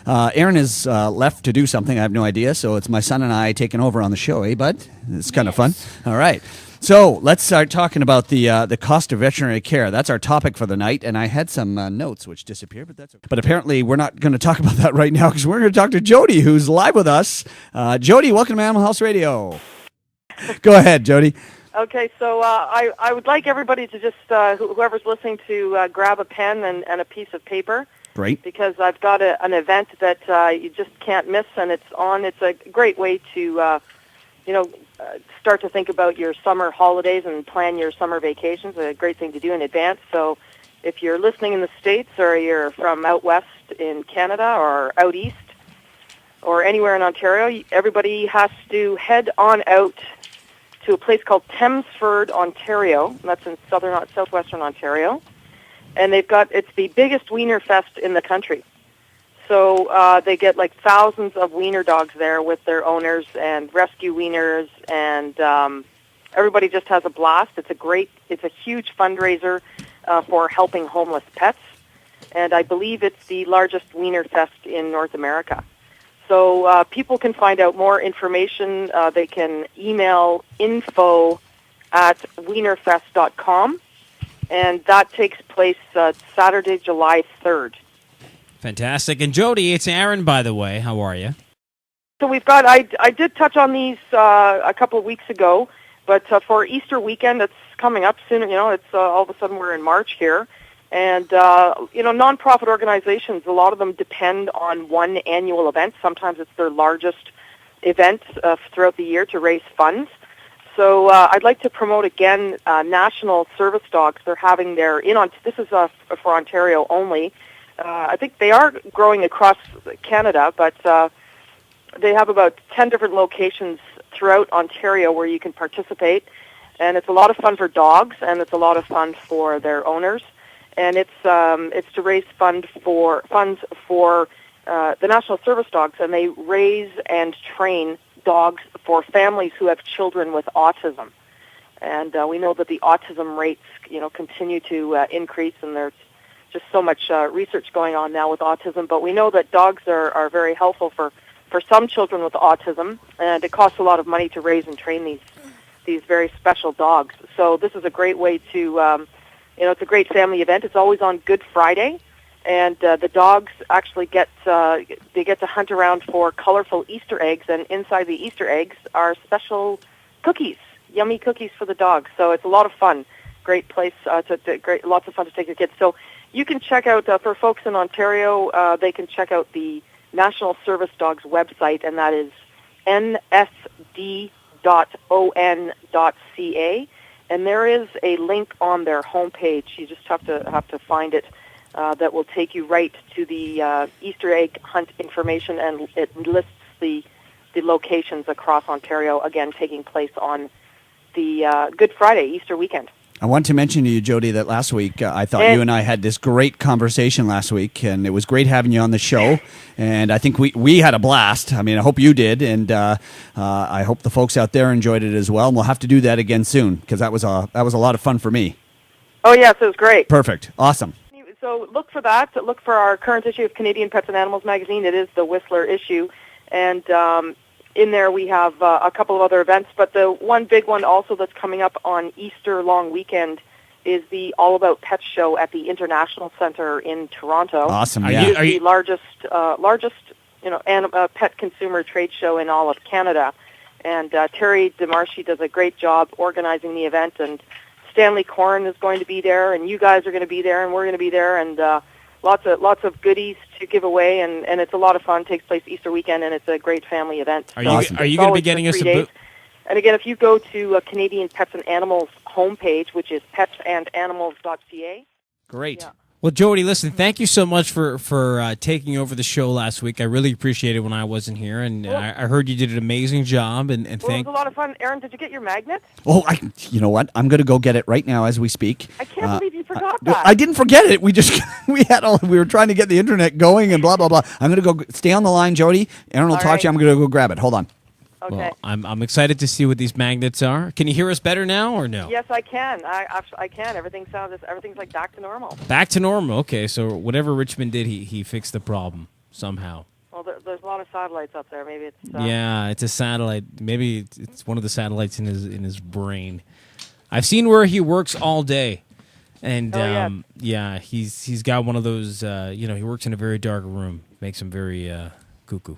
Aaron is left to do something. I have no idea. So it's my son and I taking over on the show, eh, bud? It's kind of fun. All right. So let's start talking about the cost of veterinary care. That's our topic for the night, and I had some notes which disappeared, but that's okay. But apparently we're not going to talk about that right now because we're going to talk to Jody, who's live with us. Jody, welcome to Animal House Radio. Go ahead, Jody. Okay, so I would like everybody to just, whoever's listening, to grab a pen and a piece of paper. Great. Because I've got an event that you just can't miss, and it's a great way to, start to think about your summer holidays and plan your summer vacations. A great thing to do in advance. So if you're listening in the States or you're from out west in Canada or out east or anywhere in Ontario, everybody has to head on out to a place called Thamesford, Ontario. And that's in southwestern Ontario. And it's the biggest wiener fest in the country. So they get like thousands of wiener dogs there with their owners and rescue wieners, and everybody just has a blast. It's a huge fundraiser for helping homeless pets. And I believe it's the largest wiener fest in North America. So people can find out more information. They can email info@wienerfest.com, and that takes place Saturday, July 3rd. Fantastic. And Jody, it's Aaron, by the way. How are you? So we've got, I did touch on these a couple of weeks ago, but for Easter weekend, it's coming up soon. It's all of a sudden we're in March here. And, nonprofit organizations, a lot of them depend on one annual event. Sometimes it's their largest event throughout the year to raise funds. So I'd like to promote again National Service Dogs. They're having this is for Ontario only. I think they are growing across Canada, but they have about 10 different locations throughout Ontario where you can participate. And it's a lot of fun for dogs, and it's a lot of fun for their owners. And it's to raise funds for the National Service Dogs, and they raise and train dogs for families who have children with autism. And we know that the autism rates, continue to increase, and there's just so much research going on now with autism. But we know that dogs are very helpful for some children with autism, and it costs a lot of money to raise and train these very special dogs. So this is a great way to, it's a great family event. It's always on Good Friday, and the dogs actually get to hunt around for colorful Easter eggs, and inside the Easter eggs are special cookies, yummy cookies for the dogs. So it's a lot of fun. Great place lots of fun to take your kids. So you can check out, for folks in Ontario, they can check out the National Service Dogs website, and that is nsd.on.ca. And there is a link on their homepage. You just have to find it. That will take you right to the Easter egg hunt information, and it lists the locations across Ontario, again, taking place on the Good Friday, Easter weekend. I want to mention to you, Jody, that last week I thought you and I had this great conversation last week, and it was great having you on the show. And I think we had a blast. I mean, I hope you did, and I hope the folks out there enjoyed it as well. And we'll have to do that again soon because that was a lot of fun for me. Oh yes, it was great. Perfect, awesome. So look for that. Look for our current issue of Canadian Pets and Animals magazine. It is the Whistler issue, and in there we have a couple of other events, but the one big one also that's coming up on Easter long weekend is the All About Pets show at the International Centre in Toronto. Awesome, yeah. It is the largest pet consumer trade show in all of Canada. And Terry DeMarchi does a great job organizing the event, and Stanley Corn is going to be there, and you guys are going to be there, and we're going to be there, and lots of goodies to give away, and it's a lot of fun. It takes place Easter weekend, and it's a great family event. Are you going to be getting us a boot? And again, if you go to Canadian Pets and Animals homepage, which is petsandanimals.ca. Great. Yeah. Well, Jody, listen, thank you so much for taking over the show last week. I really appreciated it when I wasn't here, and I heard you did an amazing job. And it was a lot of fun. Aaron, did you get your magnet? Oh, you know what? I'm going to go get it right now as we speak. I can't believe you forgot that. I didn't forget it. We were trying to get the internet going and blah, blah, blah. I'm going to go stay on the line, Jody. Aaron will talk to you. I'm going to go grab it. Hold on. Okay. Well, I'm excited to see what these magnets are. Can you hear us better now or no? Yes, I can. I can. Everything's like back to normal. Back to normal. Okay, so whatever Richmond did, he fixed the problem somehow. there's a lot of satellites up there. Maybe it's Yeah, it's a satellite. Maybe it's one of the satellites in his brain. I've seen where he works all day, and yeah, he's got one of those. He works in a very dark room, makes him very cuckoo.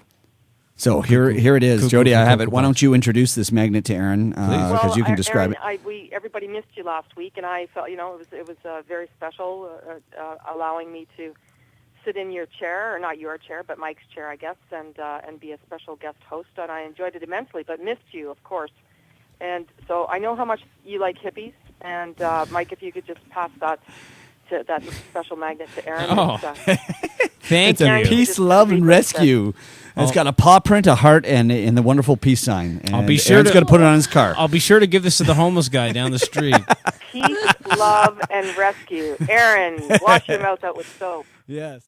So here it is, Jody. I have it. Why don't you introduce this magnet to Aaron because you can describe Aaron, everybody missed you last week, and I felt it was very special, allowing me to sit in your chair, or not your chair, but Mike's chair, I guess, and be a special guest host. And I enjoyed it immensely, but missed you, of course. And so I know how much you like hippies, and Mike, if you could just pass that special magnet to Aaron. Oh, thank you. It's a peace, love, and rescue. It's got a paw print, a heart, and the wonderful peace sign. And I'll be sure Aaron's going to put it on his car. I'll be sure to give this to the homeless guy down the street. Peace, love, and rescue. Aaron, wash your mouth out with soap. Yes.